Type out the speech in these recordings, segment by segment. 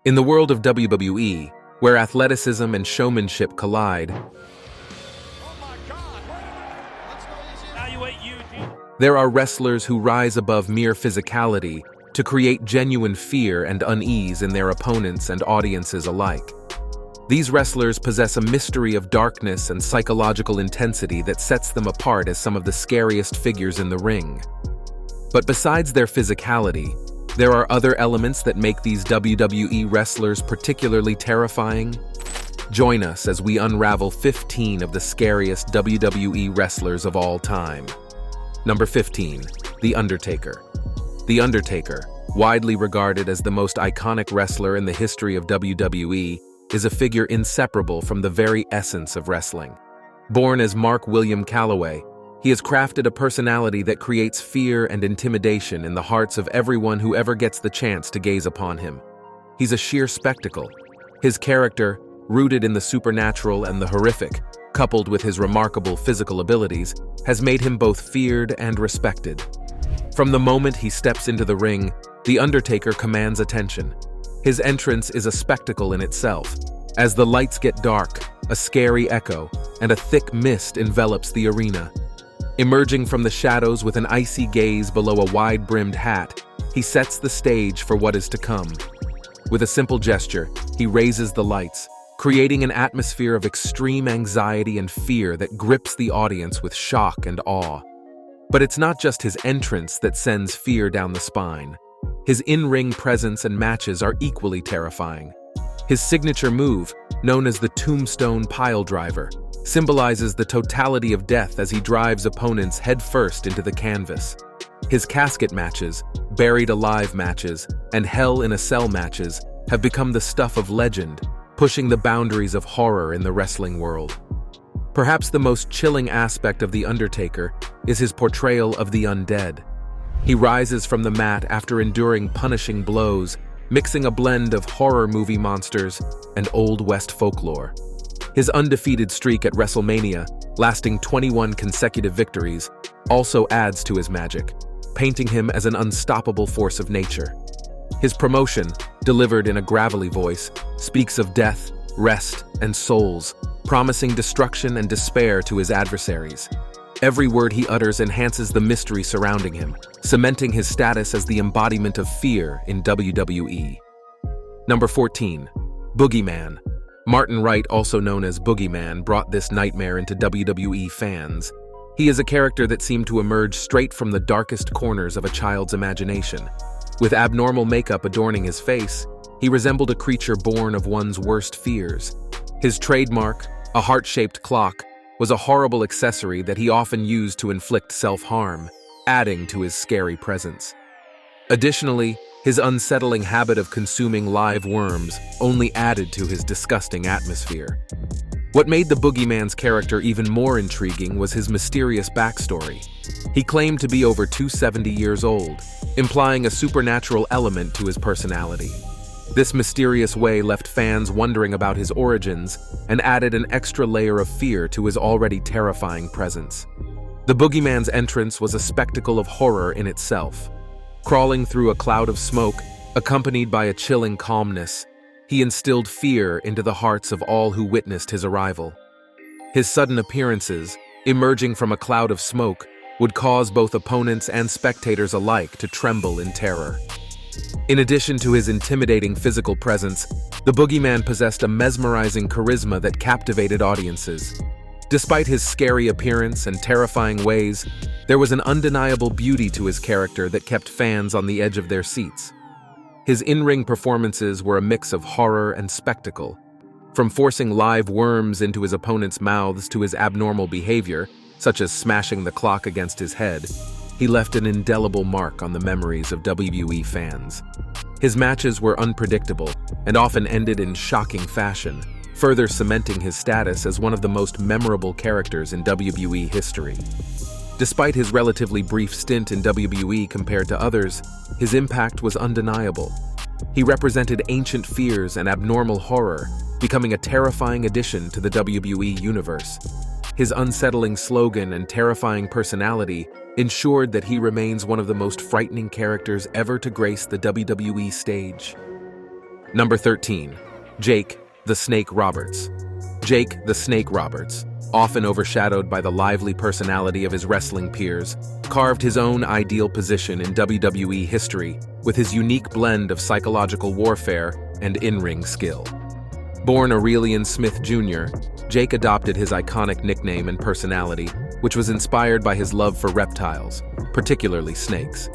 In the world of WWE, where athleticism and showmanship collide, there are wrestlers who rise above mere physicality to create genuine fear and unease in their opponents and audiences alike. These wrestlers possess a mystery of darkness and psychological intensity that sets them apart as some of the scariest figures in the ring. But besides their physicality, there are other elements that make these WWE wrestlers particularly terrifying. Join us as we unravel 15 of the scariest WWE wrestlers of all time. Number 15, The Undertaker. The Undertaker, widely regarded as the most iconic wrestler in the history of WWE, is a figure inseparable from the very essence of wrestling. Born as Mark William Calloway, he has crafted a personality that creates fear and intimidation in the hearts of everyone who ever gets the chance to gaze upon him. He's a sheer spectacle. His character, rooted in the supernatural and the horrific, coupled with his remarkable physical abilities, has made him both feared and respected. From the moment he steps into the ring, The Undertaker commands attention. His entrance is a spectacle in itself. As the lights get dark, a scary echo and a thick mist envelops the arena. Emerging from the shadows with an icy gaze below a wide-brimmed hat, he sets the stage for what is to come. With a simple gesture, he raises the lights, creating an atmosphere of extreme anxiety and fear that grips the audience with shock and awe. But it's not just his entrance that sends fear down the spine. His in-ring presence and matches are equally terrifying. His signature move, known as the Tombstone Piledriver, symbolizes the totality of death as he drives opponents headfirst into the canvas. His casket matches, buried alive matches, and Hell in a Cell matches have become the stuff of legend, pushing the boundaries of horror in the wrestling world. Perhaps the most chilling aspect of The Undertaker is his portrayal of the undead. He rises from the mat after enduring punishing blows, mixing a blend of horror movie monsters and Old West folklore. His undefeated streak at WrestleMania, lasting 21 consecutive victories, also adds to his magic, painting him as an unstoppable force of nature. His promotion, delivered in a gravelly voice, speaks of death, rest, and souls, promising destruction and despair to his adversaries. Every word he utters enhances the mystery surrounding him, cementing his status as the embodiment of fear in WWE. Number 14, Boogeyman. Martin Wright, also known as Boogeyman, brought this nightmare into WWE fans. He is a character that seemed to emerge straight from the darkest corners of a child's imagination. With abnormal makeup adorning his face, he resembled a creature born of one's worst fears. His trademark, a heart-shaped clock, was a horrible accessory that he often used to inflict self-harm, adding to his scary presence. Additionally, his unsettling habit of consuming live worms only added to his disgusting atmosphere. What made the Boogeyman's character even more intriguing was his mysterious backstory. He claimed to be over 270 years old, implying a supernatural element to his personality. This mysterious way left fans wondering about his origins and added an extra layer of fear to his already terrifying presence. The Boogeyman's entrance was a spectacle of horror in itself. Crawling through a cloud of smoke, accompanied by a chilling calmness, he instilled fear into the hearts of all who witnessed his arrival. His sudden appearances, emerging from a cloud of smoke, would cause both opponents and spectators alike to tremble in terror. In addition to his intimidating physical presence, the Boogeyman possessed a mesmerizing charisma that captivated audiences. Despite his scary appearance and terrifying ways, there was an undeniable beauty to his character that kept fans on the edge of their seats. His in-ring performances were a mix of horror and spectacle. From forcing live worms into his opponents' mouths to his abnormal behavior, such as smashing the clock against his head, he left an indelible mark on the memories of WWE fans. His matches were unpredictable and often ended in shocking fashion, further cementing his status as one of the most memorable characters in WWE history. Despite his relatively brief stint in WWE compared to others, his impact was undeniable. He represented ancient fears and abnormal horror, becoming a terrifying addition to the WWE universe. His unsettling slogan and terrifying personality ensured that he remains one of the most frightening characters ever to grace the WWE stage. Number 13. Jake the Snake Roberts. Jake the Snake Roberts, often overshadowed by the lively personality of his wrestling peers, carved his own ideal position in WWE history with his unique blend of psychological warfare and in-ring skill. Born Aurelian Smith Jr., Jake adopted his iconic nickname and personality, which was inspired by his love for reptiles, particularly snakes.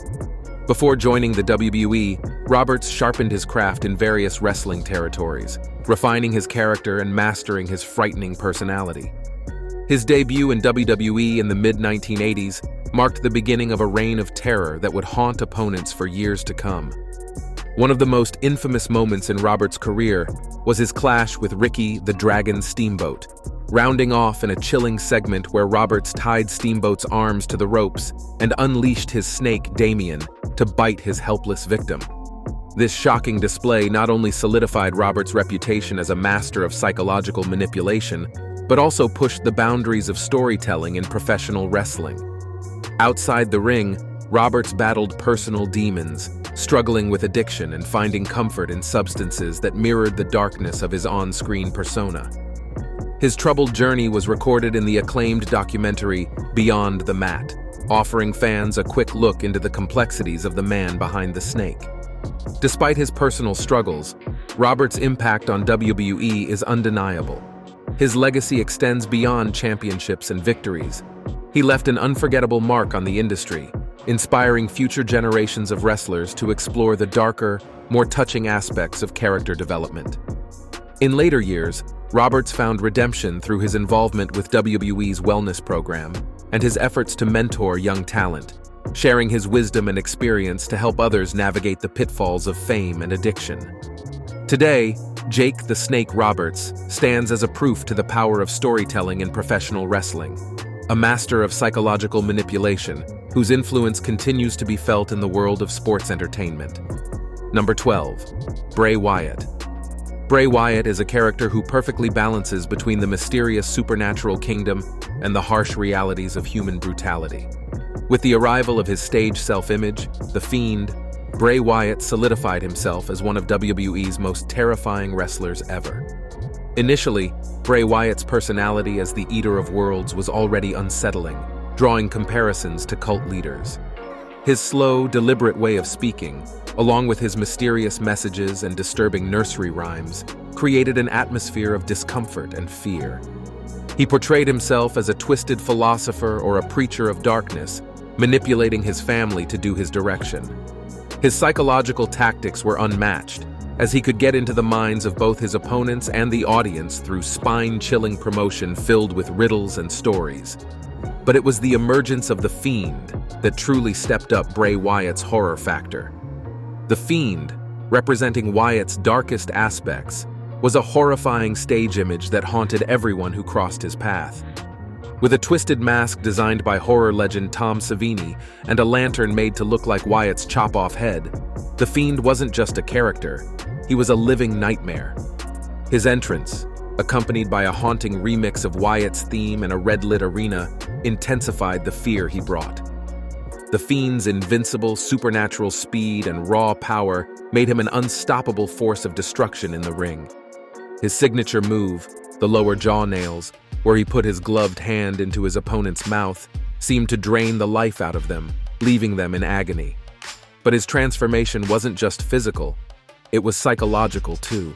Before joining the WWE, Roberts sharpened his craft in various wrestling territories, refining his character and mastering his frightening personality. His debut in WWE in the mid-1980s marked the beginning of a reign of terror that would haunt opponents for years to come. One of the most infamous moments in Roberts' career was his clash with Ricky the Dragon Steamboat, rounding off in a chilling segment where Roberts tied Steamboat's arms to the ropes and unleashed his snake, Damien, to bite his helpless victim. This shocking display not only solidified Roberts' reputation as a master of psychological manipulation, but also pushed the boundaries of storytelling in professional wrestling. Outside the ring, Roberts battled personal demons, struggling with addiction and finding comfort in substances that mirrored the darkness of his on-screen persona. His troubled journey was recorded in the acclaimed documentary Beyond the Mat, offering fans a quick look into the complexities of the man behind the snake. Despite his personal struggles, Roberts' impact on WWE is undeniable. His legacy extends beyond championships and victories. He left an unforgettable mark on the industry, inspiring future generations of wrestlers to explore the darker, more touching aspects of character development. In later years, Roberts found redemption through his involvement with WWE's wellness program and his efforts to mentor young talent, sharing his wisdom and experience to help others navigate the pitfalls of fame and addiction. Today, Jake the Snake Roberts stands as a proof to the power of storytelling in professional wrestling, a master of psychological manipulation whose influence continues to be felt in the world of sports entertainment. Number 12. Bray Wyatt. Bray Wyatt is a character who perfectly balances between the mysterious supernatural kingdom and the harsh realities of human brutality. With the arrival of his stage self-image, The Fiend, Bray Wyatt solidified himself as one of WWE's most terrifying wrestlers ever. Initially, Bray Wyatt's personality as the Eater of Worlds was already unsettling, drawing comparisons to cult leaders. His slow, deliberate way of speaking, along with his mysterious messages and disturbing nursery rhymes, created an atmosphere of discomfort and fear. He portrayed himself as a twisted philosopher or a preacher of darkness, manipulating his family to do his direction. His psychological tactics were unmatched, as he could get into the minds of both his opponents and the audience through spine-chilling promotion filled with riddles and stories. But it was the emergence of The Fiend that truly stepped up Bray Wyatt's horror factor. The Fiend, representing Wyatt's darkest aspects, was a horrifying stage image that haunted everyone who crossed his path. With a twisted mask designed by horror legend Tom Savini and a lantern made to look like Wyatt's chop-off head, The Fiend wasn't just a character, he was a living nightmare. His entrance, accompanied by a haunting remix of Wyatt's theme in a red-lit arena, intensified the fear he brought. The Fiend's invincible supernatural speed and raw power made him an unstoppable force of destruction in the ring. His signature move, the lower jaw nails, where he put his gloved hand into his opponent's mouth, seemed to drain the life out of them, leaving them in agony. But his transformation wasn't just physical, it was psychological too.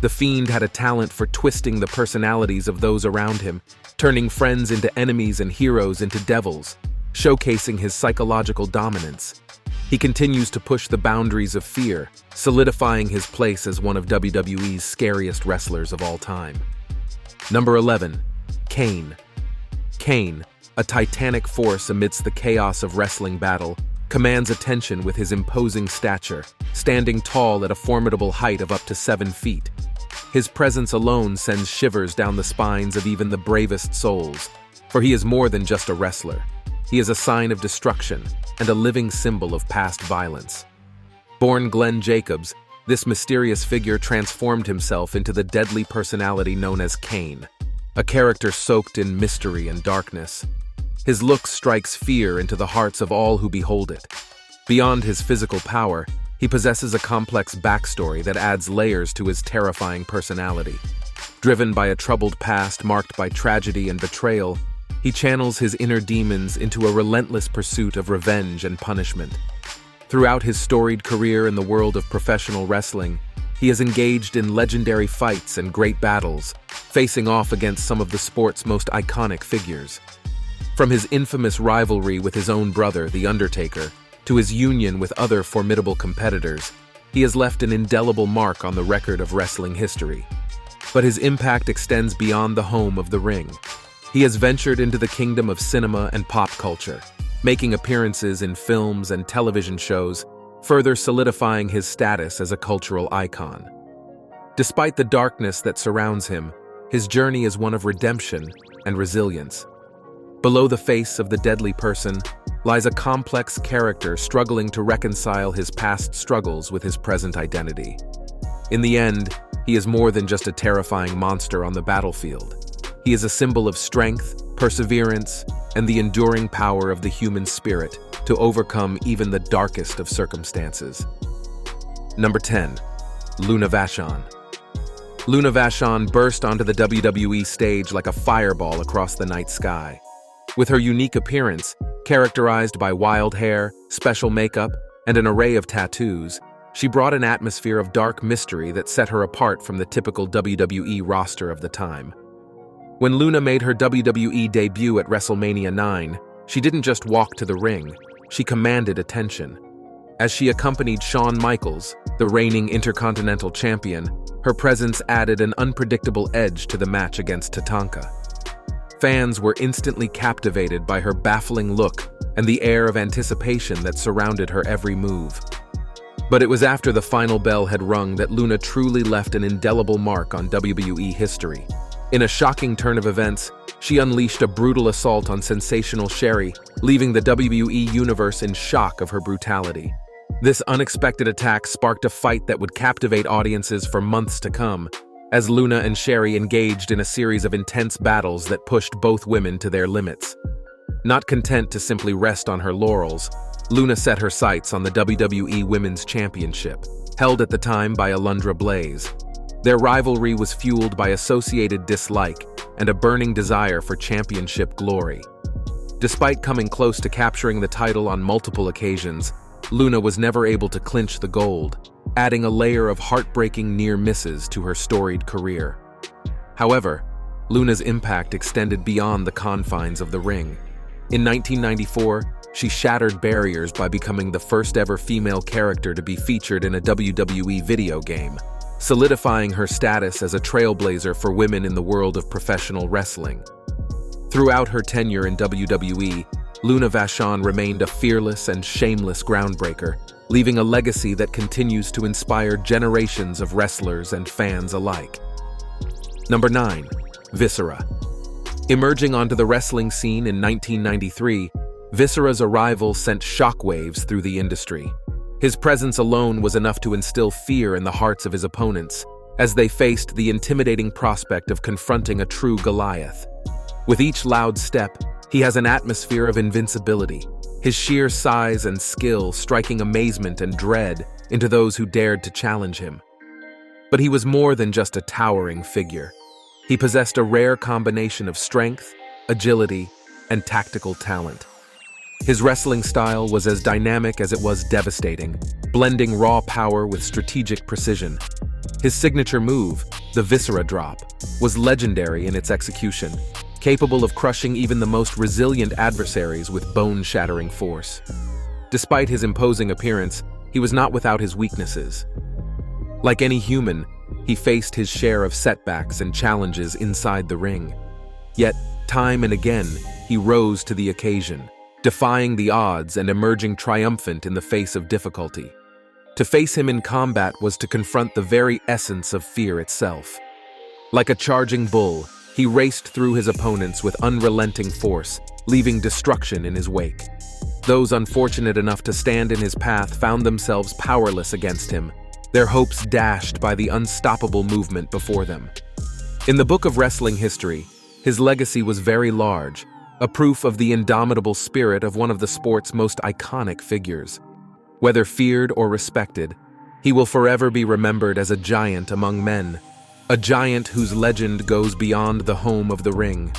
The Fiend had a talent for twisting the personalities of those around him, turning friends into enemies and heroes into devils, showcasing his psychological dominance. He continues to push the boundaries of fear, solidifying his place as one of WWE's scariest wrestlers of all time. Number 11. Cain. Cain, a titanic force amidst the chaos of wrestling battle, commands attention with his imposing stature, standing tall at a formidable height of up to 7 feet. His presence alone sends shivers down the spines of even the bravest souls, for he is more than just a wrestler. He is a sign of destruction and a living symbol of past violence. Born Glenn Jacobs, this mysterious figure transformed himself into the deadly personality known as Cain, a character soaked in mystery and darkness. His look strikes fear into the hearts of all who behold it. Beyond his physical power, he possesses a complex backstory that adds layers to his terrifying personality. Driven by a troubled past marked by tragedy and betrayal, he channels his inner demons into a relentless pursuit of revenge and punishment. Throughout his storied career in the world of professional wrestling, he has engaged in legendary fights and great battles, facing off against some of the sport's most iconic figures. From his infamous rivalry with his own brother, The Undertaker, to his union with other formidable competitors, he has left an indelible mark on the record of wrestling history. But his impact extends beyond the home of the ring. He has ventured into the kingdom of cinema and pop culture, making appearances in films and television shows, further solidifying his status as a cultural icon. Despite the darkness that surrounds him, his journey is one of redemption and resilience. Below the face of the deadly person lies a complex character struggling to reconcile his past struggles with his present identity. In the end, he is more than just a terrifying monster on the battlefield. He is a symbol of strength, perseverance, and the enduring power of the human spirit to overcome even the darkest of circumstances. Number 10. Luna Vashon. Luna Vashon burst onto the WWE stage like a fireball across the night sky. With her unique appearance, characterized by wild hair, special makeup, and an array of tattoos, she brought an atmosphere of dark mystery that set her apart from the typical WWE roster of the time. When Luna made her WWE debut at WrestleMania 9, she didn't just walk to the ring, she commanded attention. As she accompanied Shawn Michaels, the reigning Intercontinental Champion, her presence added an unpredictable edge to the match against Tatanka. Fans were instantly captivated by her baffling look and the air of anticipation that surrounded her every move. But it was after the final bell had rung that Luna truly left an indelible mark on WWE history. In a shocking turn of events, she unleashed a brutal assault on sensational Sherry, leaving the WWE Universe in shock of her brutality. This unexpected attack sparked a fight that would captivate audiences for months to come, as Luna and Sherry engaged in a series of intense battles that pushed both women to their limits. Not content to simply rest on her laurels, Luna set her sights on the WWE Women's Championship, held at the time by Alundra Blaze. Their rivalry was fueled by associated dislike and a burning desire for championship glory. Despite coming close to capturing the title on multiple occasions, Luna was never able to clinch the gold, adding a layer of heartbreaking near misses to her storied career. However, Luna's impact extended beyond the confines of the ring. In 1994, she shattered barriers by becoming the first ever female character to be featured in a WWE video game, solidifying her status as a trailblazer for women in the world of professional wrestling. Throughout her tenure in WWE, Luna Vashon remained a fearless and shameless groundbreaker, leaving a legacy that continues to inspire generations of wrestlers and fans alike. Number 9. Viscera. Emerging onto the wrestling scene in 1993, Viscera's arrival sent shockwaves through the industry. His presence alone was enough to instill fear in the hearts of his opponents, as they faced the intimidating prospect of confronting a true Goliath. With each loud step, he has an atmosphere of invincibility, his sheer size and skill striking amazement and dread into those who dared to challenge him. But he was more than just a towering figure. He possessed a rare combination of strength, agility, and tactical talent. His wrestling style was as dynamic as it was devastating, blending raw power with strategic precision. His signature move, the Viscera drop, was legendary in its execution, capable of crushing even the most resilient adversaries with bone-shattering force. Despite his imposing appearance, he was not without his weaknesses. Like any human, he faced his share of setbacks and challenges inside the ring. Yet, time and again, he rose to the occasion, defying the odds and emerging triumphant in the face of difficulty. To face him in combat was to confront the very essence of fear itself. Like a charging bull, he raced through his opponents with unrelenting force, leaving destruction in his wake. Those unfortunate enough to stand in his path found themselves powerless against him, their hopes dashed by the unstoppable movement before them. In the book of wrestling history, his legacy was very large, a proof of the indomitable spirit of one of the sport's most iconic figures. Whether feared or respected, he will forever be remembered as a giant among men, a giant whose legend goes beyond the home of the ring.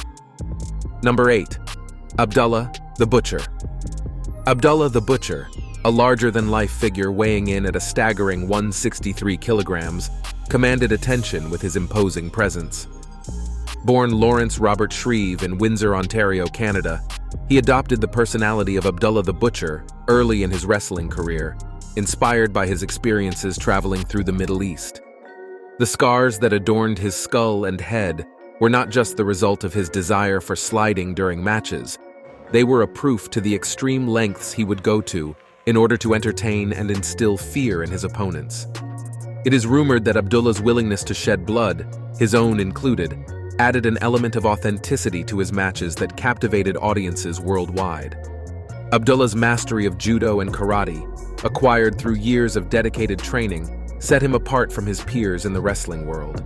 Number 8. Abdullah The Butcher. Abdullah the Butcher, a larger-than-life figure weighing in at a staggering 163 kilograms, commanded attention with his imposing presence. Born Lawrence Robert Shreve in Windsor, Ontario, Canada, he adopted the personality of Abdullah the Butcher early in his wrestling career, inspired by his experiences traveling through the Middle East. The scars that adorned his skull and head were not just the result of his desire for sliding during matches. They were a proof to the extreme lengths he would go to in order to entertain and instill fear in his opponents. It is rumored that Abdullah's willingness to shed blood, his own included, added an element of authenticity to his matches that captivated audiences worldwide. Abdullah's mastery of judo and karate, acquired through years of dedicated training, set him apart from his peers in the wrestling world.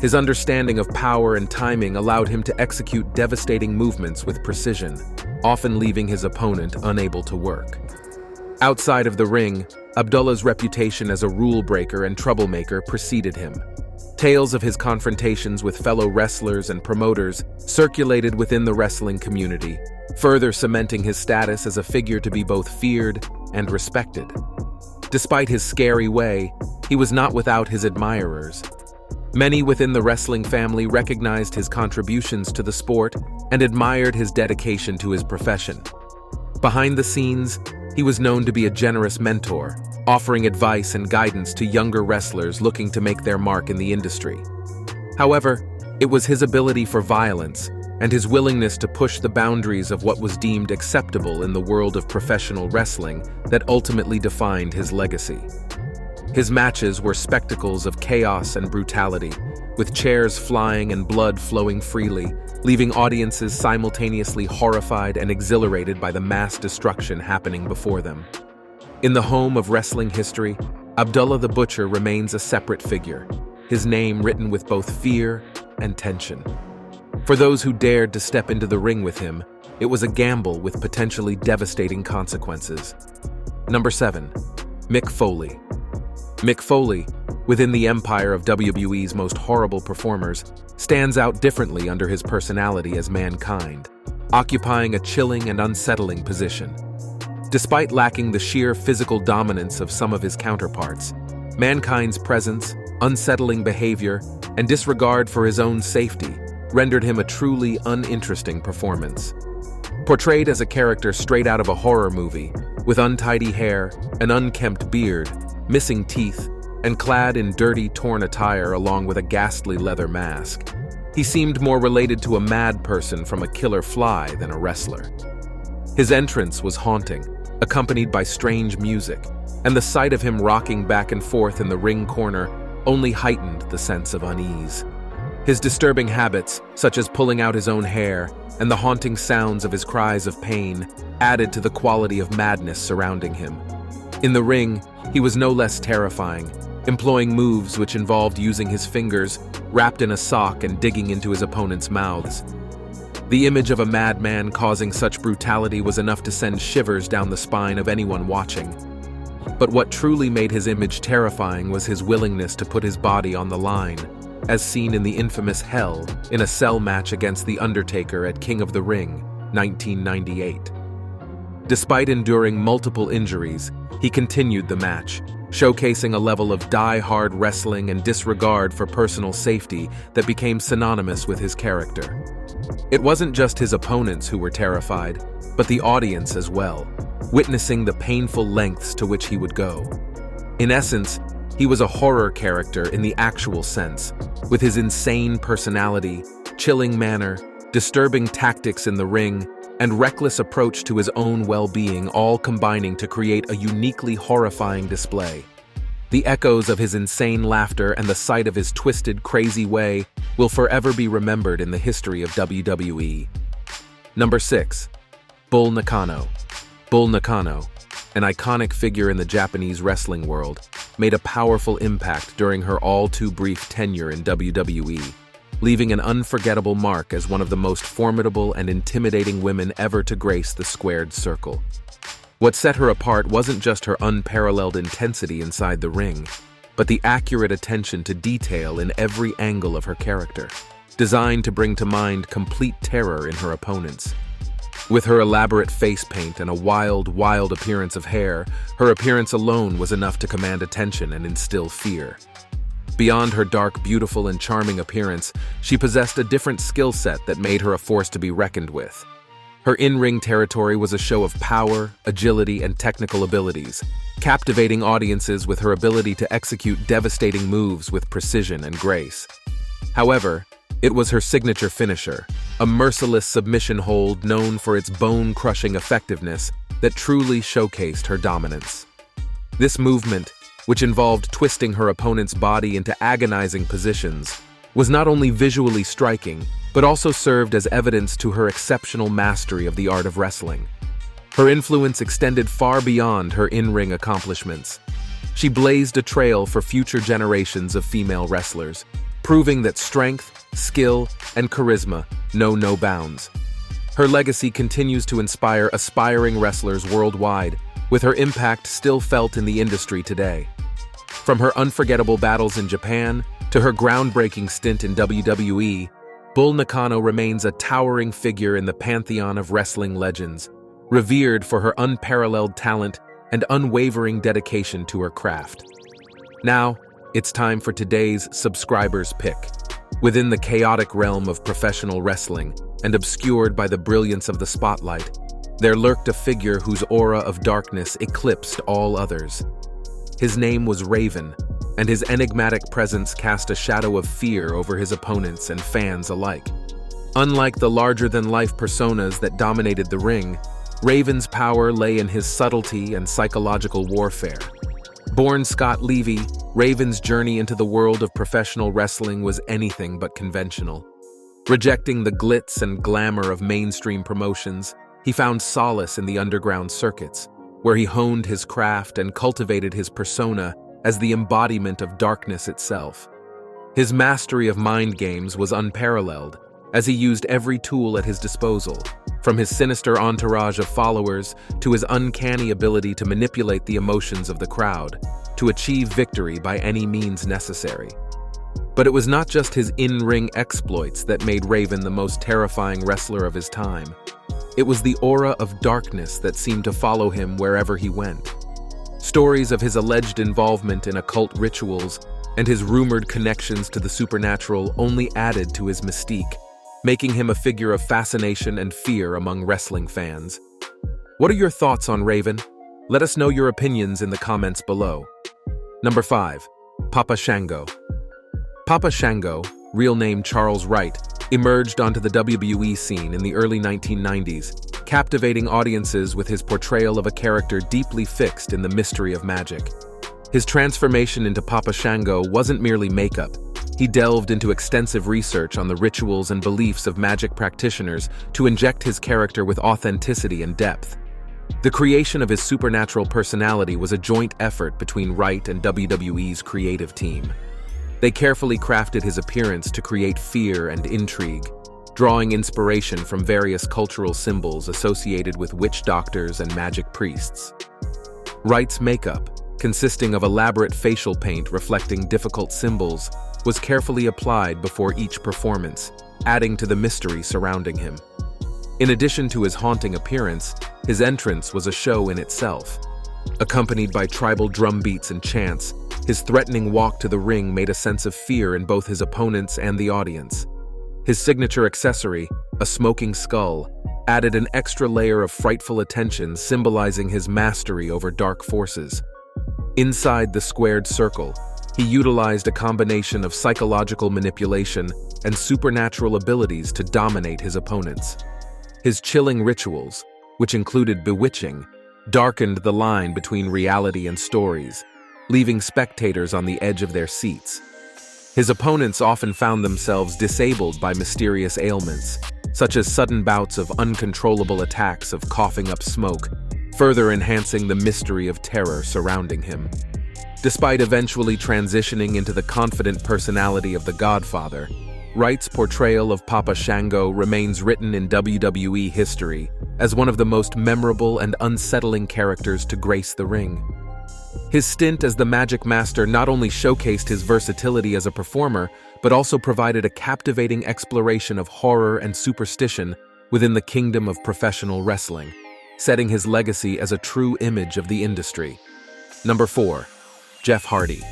His understanding of power and timing allowed him to execute devastating movements with precision, often leaving his opponent unable to work. Outside of the ring, Abdullah's reputation as a rule breaker and troublemaker preceded him. Tales of his confrontations with fellow wrestlers and promoters circulated within the wrestling community, further cementing his status as a figure to be both feared and respected. Despite his scary way, he was not without his admirers. Many within the wrestling family recognized his contributions to the sport and admired his dedication to his profession. Behind the scenes, he was known to be a generous mentor, offering advice and guidance to younger wrestlers looking to make their mark in the industry. However, it was his ability for violence and his willingness to push the boundaries of what was deemed acceptable in the world of professional wrestling that ultimately defined his legacy. His matches were spectacles of chaos and brutality, with chairs flying and blood flowing freely, leaving audiences simultaneously horrified and exhilarated by the mass destruction happening before them. In the home of wrestling history, Abdullah the Butcher remains a separate figure, his name written with both fear and tension. For those who dared to step into the ring with him, it was a gamble with potentially devastating consequences. Number 7. Mick Foley. Mick Foley, within the empire of WWE's most horrible performers, stands out differently under his personality as Mankind, occupying a chilling and unsettling position. Despite lacking the sheer physical dominance of some of his counterparts, Mankind's presence, unsettling behavior, and disregard for his own safety rendered him a truly uninteresting performance. Portrayed as a character straight out of a horror movie, with untidy hair, an unkempt beard, missing teeth, and clad in dirty, torn attire along with a ghastly leather mask, he seemed more related to a mad person from a killer fly than a wrestler. His entrance was haunting, accompanied by strange music, and the sight of him rocking back and forth in the ring corner only heightened the sense of unease. His disturbing habits, such as pulling out his own hair, and the haunting sounds of his cries of pain, added to the quality of madness surrounding him. In the ring, he was no less terrifying, employing moves which involved using his fingers, wrapped in a sock and digging into his opponents' mouths. The image of a madman causing such brutality was enough to send shivers down the spine of anyone watching. But what truly made his image terrifying was his willingness to put his body on the line, as seen in the infamous Hell in a cell match against The Undertaker at King of the Ring, 1998. Despite enduring multiple injuries, he continued the match, showcasing a level of die-hard wrestling and disregard for personal safety that became synonymous with his character. It wasn't just his opponents who were terrified, but the audience as well, witnessing the painful lengths to which he would go. In essence, he was a horror character in the actual sense, with his insane personality, chilling manner, disturbing tactics in the ring, and reckless approach to his own well-being all combining to create a uniquely horrifying display. The echoes of his insane laughter and the sight of his twisted, crazy way will forever be remembered in the history of WWE. Number 6. Bull Nakano. Bull Nakano, an iconic figure in the Japanese wrestling world, made a powerful impact during her all-too-brief tenure in WWE, leaving an unforgettable mark as one of the most formidable and intimidating women ever to grace the squared circle. What set her apart wasn't just her unparalleled intensity inside the ring, but the accurate attention to detail in every angle of her character, designed to bring to mind complete terror in her opponents. With her elaborate face paint and a wild appearance of hair, her appearance alone was enough to command attention and instill fear. Beyond her dark, beautiful, and charming appearance, she possessed a different skill set that made her a force to be reckoned with. Her in-ring territory was a show of power, agility, and technical abilities, captivating audiences with her ability to execute devastating moves with precision and grace. However, it was her signature finisher, a merciless submission hold known for its bone-crushing effectiveness, that truly showcased her dominance. This movement, which involved twisting her opponent's body into agonizing positions, was not only visually striking, but also served as evidence to her exceptional mastery of the art of wrestling. Her influence extended far beyond her in-ring accomplishments. She blazed a trail for future generations of female wrestlers, proving that strength, skill, and charisma know no bounds. Her legacy continues to inspire aspiring wrestlers worldwide, with her impact still felt in the industry today. From her unforgettable battles in Japan to her groundbreaking stint in WWE, Bull Nakano remains a towering figure in the pantheon of wrestling legends, revered for her unparalleled talent and unwavering dedication to her craft. Now, it's time for today's subscriber's pick. Within the chaotic realm of professional wrestling and obscured by the brilliance of the spotlight, there lurked a figure whose aura of darkness eclipsed all others. His name was Raven, and his enigmatic presence cast a shadow of fear over his opponents and fans alike. Unlike the larger-than-life personas that dominated the ring, Raven's power lay in his subtlety and psychological warfare. Born Scott Levy, Raven's journey into the world of professional wrestling was anything but conventional. Rejecting the glitz and glamour of mainstream promotions, he found solace in the underground circuits, where he honed his craft and cultivated his persona as the embodiment of darkness itself. His mastery of mind games was unparalleled, as he used every tool at his disposal, from his sinister entourage of followers to his uncanny ability to manipulate the emotions of the crowd, to achieve victory by any means necessary. But it was not just his in-ring exploits that made Raven the most terrifying wrestler of his time. It was the aura of darkness that seemed to follow him wherever he went. Stories of his alleged involvement in occult rituals and his rumored connections to the supernatural only added to his mystique, making him a figure of fascination and fear among wrestling fans. What are your thoughts on Raven? Let us know your opinions in the comments below. Number 5. Papa Shango. Papa Shango, real name Charles Wright, emerged onto the WWE scene in the early 1990s, captivating audiences with his portrayal of a character deeply fixed in the mystery of magic. His transformation into Papa Shango wasn't merely makeup. He delved into extensive research on the rituals and beliefs of magic practitioners to inject his character with authenticity and depth. The creation of his supernatural personality was a joint effort between Wright and WWE's creative team. They carefully crafted his appearance to create fear and intrigue, drawing inspiration from various cultural symbols associated with witch doctors and magic priests. Wright's makeup, consisting of elaborate facial paint reflecting difficult symbols, was carefully applied before each performance, adding to the mystery surrounding him. In addition to his haunting appearance, his entrance was a show in itself. Accompanied by tribal drum beats and chants, his threatening walk to the ring made a sense of fear in both his opponents and the audience. His signature accessory, a smoking skull, added an extra layer of frightful attention, symbolizing his mastery over dark forces. Inside the squared circle, he utilized a combination of psychological manipulation and supernatural abilities to dominate his opponents. His chilling rituals, which included bewitching, darkened the line between reality and stories, leaving spectators on the edge of their seats. His opponents often found themselves disabled by mysterious ailments, such as sudden bouts of uncontrollable attacks of coughing up smoke, further enhancing the mystery of terror surrounding him. Despite eventually transitioning into the confident personality of the Godfather, Wright's portrayal of Papa Shango remains written in WWE history as one of the most memorable and unsettling characters to grace the ring. His stint as the Magic Master not only showcased his versatility as a performer, but also provided a captivating exploration of horror and superstition within the kingdom of professional wrestling, setting his legacy as a true image of the industry. Number 4. Jeff Hardy.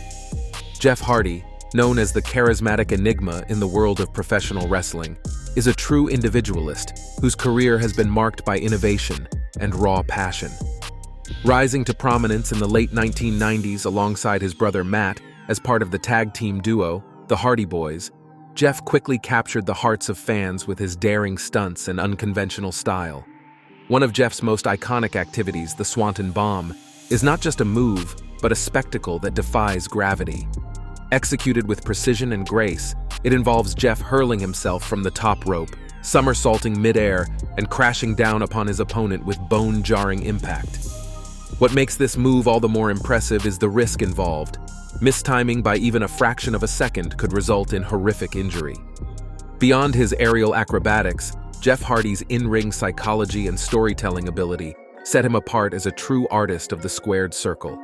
Jeff Hardy, known as the charismatic enigma in the world of professional wrestling, is a true individualist whose career has been marked by innovation and raw passion. Rising to prominence in the late 1990s alongside his brother Matt as part of the tag team duo, the Hardy Boys, Jeff quickly captured the hearts of fans with his daring stunts and unconventional style. One of Jeff's most iconic activities, the Swanton Bomb, is not just a move, but a spectacle that defies gravity. Executed with precision and grace, it involves Jeff hurling himself from the top rope, somersaulting midair, and crashing down upon his opponent with bone-jarring impact. What makes this move all the more impressive is the risk involved. Mistiming by even a fraction of a second could result in horrific injury. Beyond his aerial acrobatics, Jeff Hardy's in-ring psychology and storytelling ability set him apart as a true artist of the squared circle.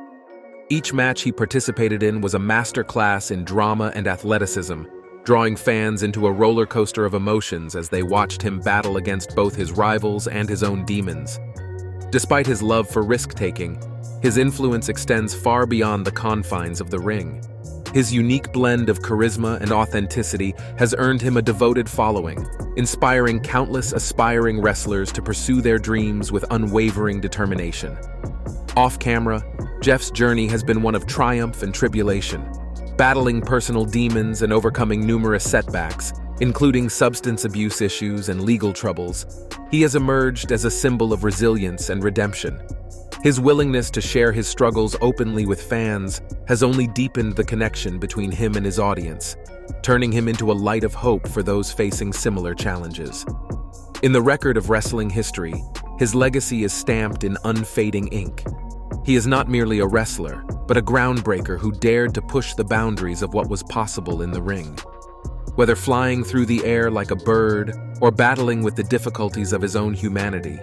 Each match he participated in was a masterclass in drama and athleticism, drawing fans into a roller coaster of emotions as they watched him battle against both his rivals and his own demons. Despite his love for risk-taking, his influence extends far beyond the confines of the ring. His unique blend of charisma and authenticity has earned him a devoted following, inspiring countless aspiring wrestlers to pursue their dreams with unwavering determination. Off-camera, Jeff's journey has been one of triumph and tribulation, battling personal demons and overcoming numerous setbacks, including substance abuse issues and legal troubles. He has emerged as a symbol of resilience and redemption. His willingness to share his struggles openly with fans has only deepened the connection between him and his audience, turning him into a light of hope for those facing similar challenges. In the record of wrestling history, his legacy is stamped in unfading ink. He is not merely a wrestler, but a groundbreaker who dared to push the boundaries of what was possible in the ring. Whether flying through the air like a bird or battling with the difficulties of his own humanity,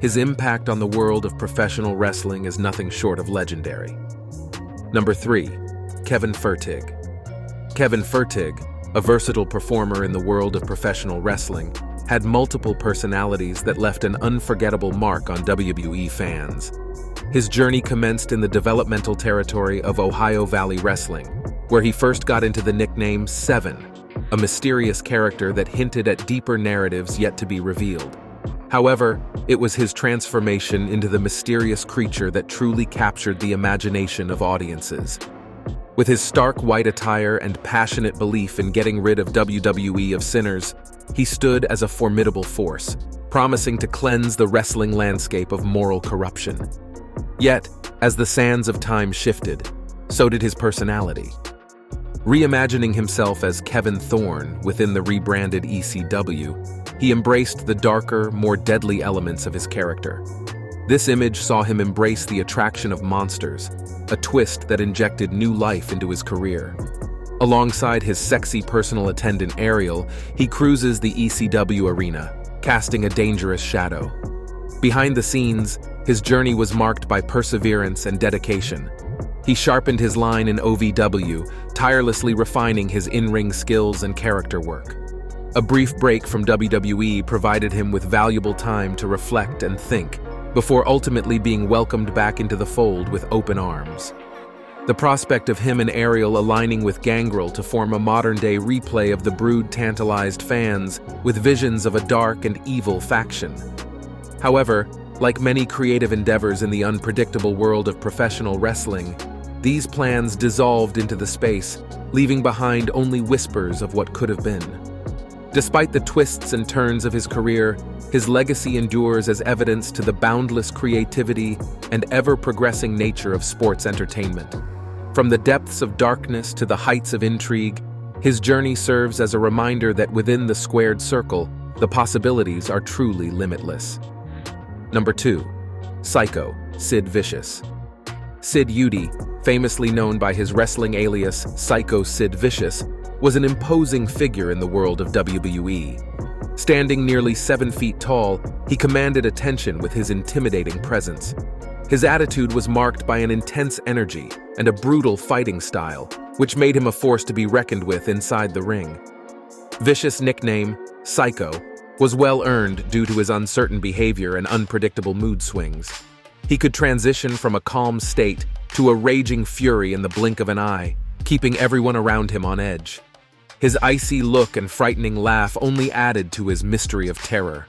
his impact on the world of professional wrestling is nothing short of legendary. Number 3. Kevin Fertig. Kevin Fertig, a versatile performer in the world of professional wrestling, had multiple personalities that left an unforgettable mark on WWE fans. His journey commenced in the developmental territory of Ohio Valley Wrestling, where he first got into the nickname Seven, a mysterious character that hinted at deeper narratives yet to be revealed. However, it was his transformation into the mysterious creature that truly captured the imagination of audiences. With his stark white attire and passionate belief in getting rid of WWE of sinners, he stood as a formidable force, promising to cleanse the wrestling landscape of moral corruption. Yet, as the sands of time shifted, so did his personality. Reimagining himself as Kevin Thorne within the rebranded ECW, he embraced the darker, more deadly elements of his character. This image saw him embrace the attraction of monsters, a twist that injected new life into his career. Alongside his sexy personal attendant Ariel, he cruises the ECW arena, casting a dangerous shadow. Behind the scenes, his journey was marked by perseverance and dedication. He sharpened his line in OVW, tirelessly refining his in-ring skills and character work. A brief break from WWE provided him with valuable time to reflect and think, before ultimately being welcomed back into the fold with open arms. The prospect of him and Ariel aligning with Gangrel to form a modern-day replay of the Brood tantalized fans with visions of a dark and evil faction. However, like many creative endeavors in the unpredictable world of professional wrestling, these plans dissolved into the space, leaving behind only whispers of what could have been. Despite the twists and turns of his career, his legacy endures as evidence to the boundless creativity and ever-progressing nature of sports entertainment. From the depths of darkness to the heights of intrigue, his journey serves as a reminder that within the squared circle, the possibilities are truly limitless. Number 2. Psycho, Sid Vicious. Sid Udy, famously known by his wrestling alias Psycho Sid Vicious, was an imposing figure in the world of WWE. Standing nearly 7 feet tall, he commanded attention with his intimidating presence. His attitude was marked by an intense energy and a brutal fighting style, which made him a force to be reckoned with inside the ring. Vicious' nickname, Psycho, was well-earned due to his uncertain behavior and unpredictable mood swings. He could transition from a calm state to a raging fury in the blink of an eye, keeping everyone around him on edge. His icy look and frightening laugh only added to his mystery of terror.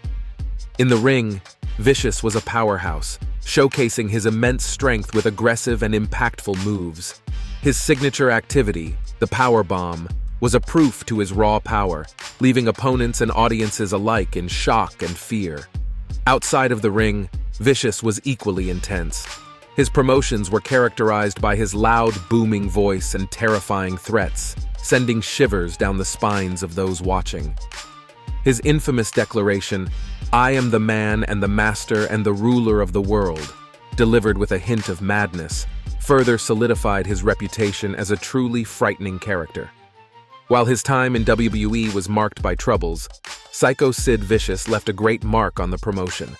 In the ring, Vicious was a powerhouse, showcasing his immense strength with aggressive and impactful moves. His signature activity, the powerbomb, was a proof to his raw power, leaving opponents and audiences alike in shock and fear. Outside of the ring, Vicious was equally intense. His promotions were characterized by his loud, booming voice and terrifying threats, sending shivers down the spines of those watching. His infamous declaration, "I am the man and the master and the ruler of the world," delivered with a hint of madness, further solidified his reputation as a truly frightening character. While his time in WWE was marked by troubles, Psycho Sid Vicious left a great mark on the promotion.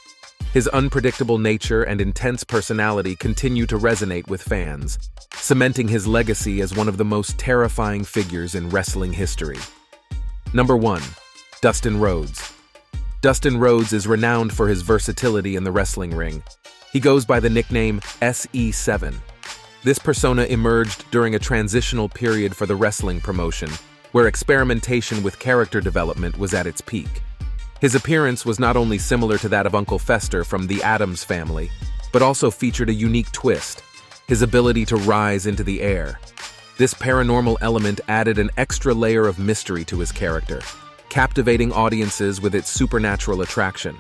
His unpredictable nature and intense personality continue to resonate with fans, cementing his legacy as one of the most terrifying figures in wrestling history. Number 1. Dustin Rhodes. Dustin Rhodes is renowned for his versatility in the wrestling ring. He goes by the nickname SE7. This persona emerged during a transitional period for the wrestling promotion, where experimentation with character development was at its peak. His appearance was not only similar to that of Uncle Fester from the Addams Family, but also featured a unique twist: his ability to rise into the air. This paranormal element added an extra layer of mystery to his character, captivating audiences with its supernatural attraction.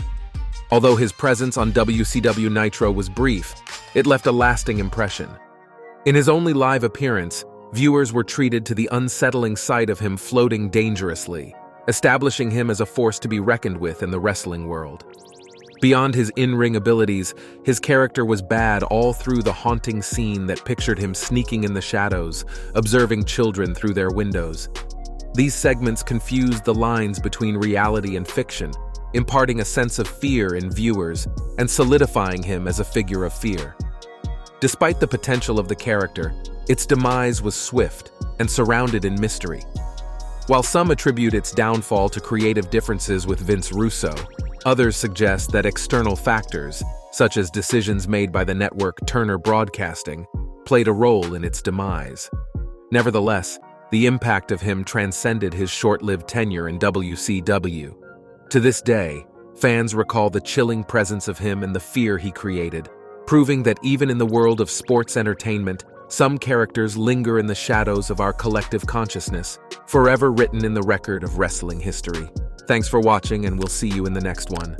Although his presence on WCW Nitro was brief, it left a lasting impression. In his only live appearance, viewers were treated to the unsettling sight of him floating dangerously, establishing him as a force to be reckoned with in the wrestling world. Beyond his in-ring abilities, his character was bad all through the haunting scene that pictured him sneaking in the shadows, observing children through their windows. These segments confused the lines between reality and fiction, imparting a sense of fear in viewers and solidifying him as a figure of fear. Despite the potential of the character, its demise was swift and surrounded in mystery. While some attribute its downfall to creative differences with Vince Russo, others suggest that external factors, such as decisions made by the network Turner Broadcasting, played a role in its demise. Nevertheless, the impact of him transcended his short-lived tenure in WCW. To this day, fans recall the chilling presence of him and the fear he created, proving that even in the world of sports entertainment, some characters linger in the shadows of our collective consciousness, forever written in the record of wrestling history. Thanks for watching, and we'll see you in the next one.